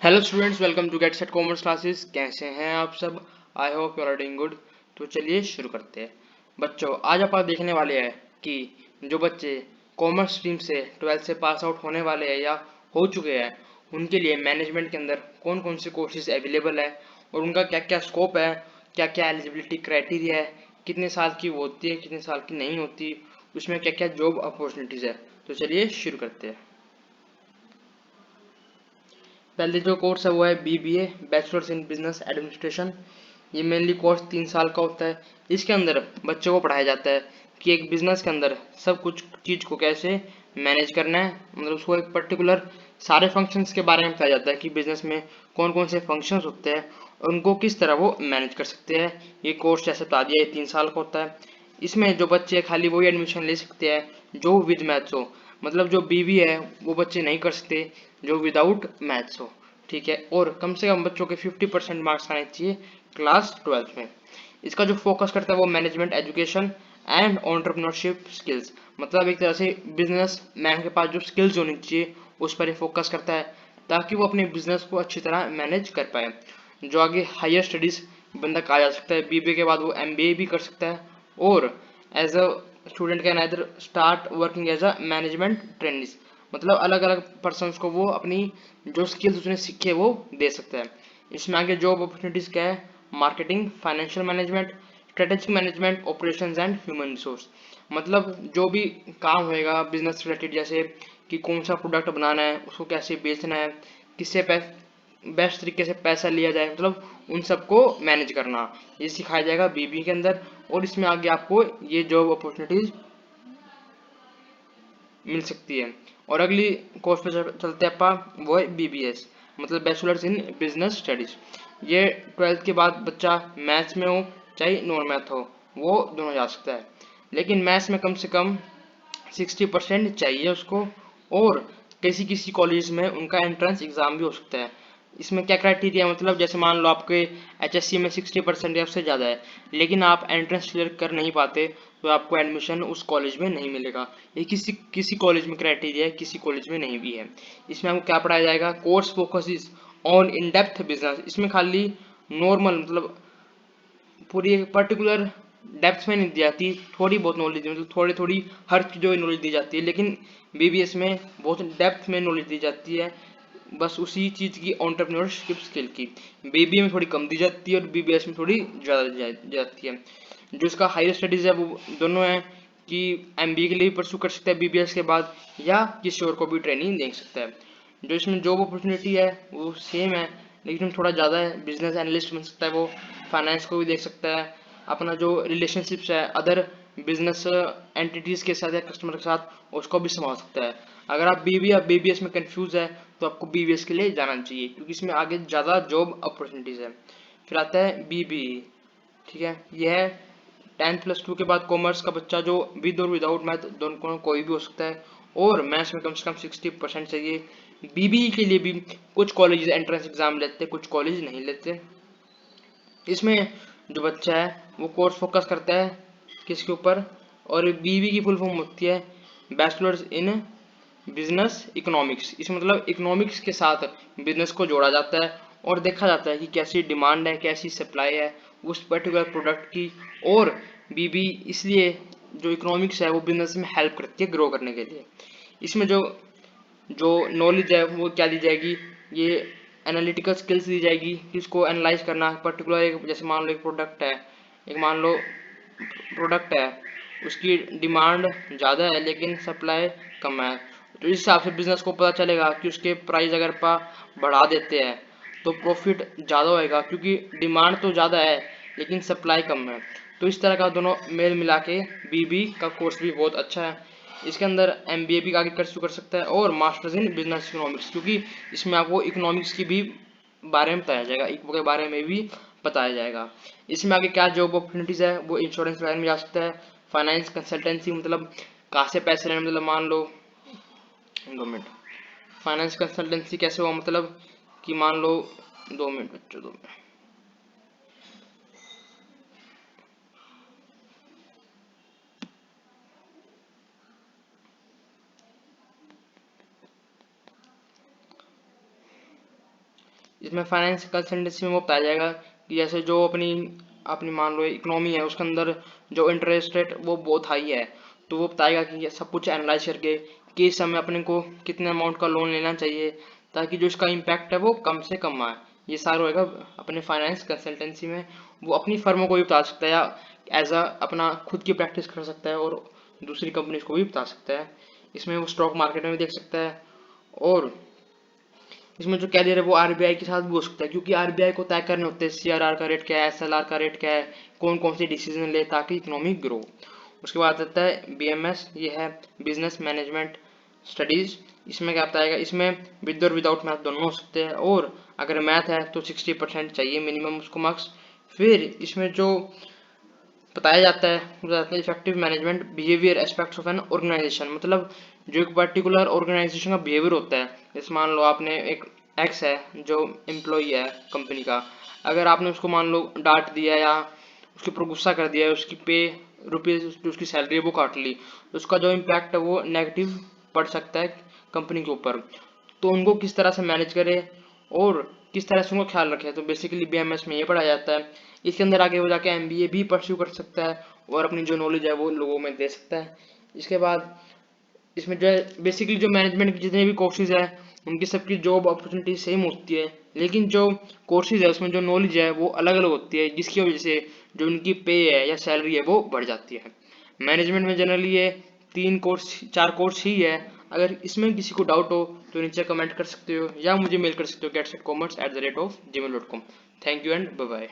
Hello students, welcome to get set commerce classes. कैसे हैं आप सब? I hope you are doing good. तो चलिए शुरू करते हैं। बच्चों, आज आप देखने वाले हैं कि जो बच्चे कॉमर्स स्ट्रीम से 12th से पास आउट होने वाले हैं या हो चुके हैं, उनके लिए मैनेजमेंट के अंदर कौन कौन से कोर्सेज अवेलेबल है और उनका क्या क्या स्कोप है, क्या क्या एलिजिबिलिटी क्राइटेरिया है, कितने साल की वो होती है, कितने साल की नहीं होती, उसमें क्या क्या जॉब अपॉर्चुनिटीज़ है। तो चलिए शुरू करते हैं। पहले जो कोर्स है वो है BBA, bachelors in business administration. ये मेनली कोर्स 3 साल का होता है। इसके अंदर बच्चों को पढ़ाया जाता है कि एक बिजनेस के अंदर सब कुछ चीज़ को कैसे मैनेज करना है, मतलब उसको एक पर्टिकुलर सारे फंक्शंस के बारे में बताया जाता है कि बिजनेस में कौन कौन से फंक्शंस होते हैं और उनको किस तरह वो मैनेज कर सकते हैं। ये कोर्स जैसे बता दिया, ये 3 साल का होता है। इसमें जो बच्चे खाली वही एडमिशन ले सकते हैं जो विद मैथ्स हो, मतलब जो BB है वो बच्चे नहीं कर सकते जो विदाउट मैथ्स हो। ठीक है, और कम से कम बच्चों के 50% मार्क्स आने चाहिए क्लास 12th में। इसका जो फोकस करता है वो management education and entrepreneurship skills, मतलब एक तरह से बिजनेस मैन के पास जो स्किल्स होनी चाहिए उस पर ही फोकस करता है ताकि वो अपने बिजनेस को अच्छी तरह मैनेज कर पाए। जो आगे हायर स्टडीज बंदा कहा जा सकता है, BBA के बाद वो MBA भी कर सकता है और as a student can either start working as a management trainees, मतलब अलग अलग पर्सनस को वो अपनी जो स्किल्स उसने सीखे वो दे सकता है। इसमें आगे जॉब अपॉर्चुनिटीज क्या है? Marketing, financial management, strategic management, operations and human resource, मतलब जो भी काम होएगा बिजनेस रिलेटेड, जैसे कि कौन सा प्रोडक्ट बनाना है, उसको कैसे बेचना है, किससे बेस्ट तरीके से पैसा लिया जाए, मतलब उन सबको मैनेज करना, ये सिखाया जाएगा BBA के अंदर। और इसमें आगे आपको ये जॉब अपॉर्चुनिटीज मिल सकती है। और अगली कोर्स पे चलते हैं अपा, वो है BBS, मतलब बैचलर्स इन बिजनेस स्टडीज। ये 12th के बाद बच्चा मैथ्स में हो चाहे नॉन मैथ हो, वो दोनों जा सकता है, लेकिन मैथ्स में कम से कम 60% चाहिए उसको। और किसी किसी कॉलेज में उनका एंट्रेंस एग्जाम भी हो सकता है। इसमें क्या क्राइटेरिया, मतलब जैसे मान लो आपके HSC में 60% या उससे ज़्यादा है, लेकिन आप एंट्रेंस क्लियर कर नहीं पाते, तो आपको एडमिशन उस कॉलेज में नहीं मिलेगा। ये किसी किसी कॉलेज में क्राइटेरिया है, किसी कॉलेज में नहीं भी है। इसमें आपको क्या पढ़ाया जाएगा? Course focus on in depth business. इसमें खाली नॉर्मल, मतलब पूरी एक पर्टिकुलर डेप्थ में नहीं दी जाती, थोड़ी बहुत नॉलेज, मतलब थोड़ी थोड़ी हर चीज़ों की नॉलेज दी जाती है, लेकिन BBS में बहुत डेप्थ में नॉलेज दी जाती है, बस उसी चीज़ की एंटरप्रेन्योरशिप स्किल की। BBA में थोड़ी कम दी जाती है और BBS में थोड़ी ज़्यादा दी जाती है। जो इसका हायर स्टडीज़ है वो दोनों है कि MBA के लिए भी परसू कर सकता है BBS के बाद, या किसी और को भी ट्रेनिंग दे सकता है। जो इसमें जॉब अपॉर्चुनिटी है वो सेम है, लेकिन थोड़ा ज़्यादा है। बिजनेस एनालिस्ट बन सकता है वो, फाइनेंस को भी देख सकता है, अपना जो रिलेशनशिप्स है अदर बिजनेस एंटिटीज़ के साथ या कस्टमर के साथ उसको भी संभाल सकता है। अगर आप BBA या BBS में कंफ्यूज है तो आपको BBS के लिए जाना चाहिए, क्योंकि इसमें आगे ज़्यादा जॉब अपॉर्चुनिटीज़ है। फिर आता है BBE। ठीक है, यह है 10+2 के बाद कॉमर्स का बच्चा जो विद और विदाउट मैथ दोनों कोई भी हो सकता है, और मैथ्स में कम से कम 60% चाहिए। BBE के लिए भी कुछ कॉलेज एंट्रेंस एग्जाम लेते हैं, कुछ कॉलेज नहीं लेते। इसमें जो बच्चा है वो कोर्स फोकस करता है किसके ऊपर? और BBE की फुल फॉर्म होती है बैचलर्स इन बिजनेस इकोनॉमिक्स। इस मतलब इकोनॉमिक्स के साथ बिजनेस को जोड़ा जाता है और देखा जाता है कि कैसी डिमांड है, कैसी सप्लाई है उस पर्टिकुलर प्रोडक्ट की। और BBE इसलिए जो इकोनॉमिक्स है वो बिजनेस में हेल्प करती है ग्रो करने के लिए। इसमें जो जो नॉलेज है वो क्या दी जाएगी? ये एनालिटिकल स्किल्स दी जाएगी कि इसको एनालाइज करना पर्टिकुलर, एक जैसे मान लो एक प्रोडक्ट है, एक मान लो प्रोडक्ट है, उसकी डिमांड ज़्यादा है लेकिन सप्लाई कम है, तो इस हिसाब से बिजनेस को पता चलेगा कि उसके प्राइस अगर बढ़ा देते हैं तो प्रॉफिट ज़्यादा होएगा, क्योंकि डिमांड तो ज़्यादा है लेकिन सप्लाई कम है। तो इस तरह का दोनों मेल मिला के BBE का कोर्स भी बहुत अच्छा है। इसके अंदर MBA भी आगे कर सकता है और मास्टर्स इन बिजनेस इकोनॉमिक्स, क्योंकि इसमें आपको इकोनॉमिक्स की भी बारे में बताया जाएगा, इको के बारे में भी बताया जाएगा। इसमें आगे क्या जॉब अपॉर्चुनिटीज़ है? वो इंश्योरेंस लाइन में जा सकता है, फाइनेंस कंसल्टेंसी, मतलब कहाँ से पैसे लेने, मतलब मान लो 2 मिनट, फाइनेंस कंसल्टेंसी कैसे हुआ, मतलब कि मान लो 2 मिनट बच्चों, 2 मिनट। इसमें फाइनेंस कंसल्टेंसी में वो बताया जाएगा कि जैसे जो अपनी अपनी मान लो इकोनॉमी है उसके अंदर जो इंटरेस्ट रेट वो बहुत हाई है, तो वो बताएगा कि ये सब कुछ एनालाइज करके कि इस समय अपने को कितने अमाउंट का लोन लेना चाहिए ताकि जो इसका इम्पैक्ट है वो कम से कम आए। ये सारा होएगा अपने फाइनेंस कंसल्टेंसी में। वो अपनी फर्मों को भी बता सकता है या एज अ अपना खुद की प्रैक्टिस कर सकता है और दूसरी कंपनीज को भी बता सकता है। इसमें वो स्टॉक मार्केट में भी देख सकता है और इसमें जो कैरियर है वो आरबीआई के साथ भी हो सकता है, क्योंकि आरबीआई को तय करने होते हैं सीआरआर का रेट क्या है, एसएलआर का रेट क्या है, कौन कौन से डिसीजन ले ताकि इकोनॉमी ग्रो। उसके बाद आता है बीएमएस, ये है बिजनेस मैनेजमेंट स्टडीज। इसमें क्या बताएगा, इसमें विद और विदाउट मैथ दोनों हो सकते हैं और अगर मैथ है तो 60% चाहिए मिनिमम उसको मार्क्स। फिर इसमें जो बताया जाता है effective management behaviour aspects of an organisation, मतलब जो एक पर्टिकुलर ऑर्गेनाइजेशन का बिहेवियर होता है। जैसे मान लो आपने एक एक्स है जो एम्प्लॉई है कंपनी का, अगर आपने उसको मान लो डांट दिया या उसके ऊपर गुस्सा कर दिया, उसकी पे रुपीज जो उसकी सैलरी है वो काट ली, तो उसका जो इम्पैक्ट है वो नेगेटिव पड़ सकता है कंपनी के ऊपर। तो उनको किस तरह से मैनेज करे और किस तरह से उनको ख्याल रखे, तो बेसिकली बीएमएस में ये पढ़ाया जाता है। इसके अंदर आगे वो जाके एमबीए भी परस्यू कर सकता है और अपनी जो नॉलेज है वो लोगों में दे सकता है। इसके बाद इसमें जो है बेसिकली जो मैनेजमेंट के जितने भी कोर्सेज है उनकी सबकी जॉब अपॉर्चुनिटी सेम होती है, लेकिन जो कोर्सेज है उसमें जो नॉलेज है वो अलग अलग होती है, जिसकी वजह से जो उनकी पे है या सैलरी है वो बढ़ जाती है। मैनेजमेंट में जनरली ये 4 कोर्स ही है। अगर इसमें किसी को डाउट हो तो नीचे कमेंट कर सकते हो या मुझे मेल कर सकते हो getsetcommerce@gmail.com। Thank you and bye bye.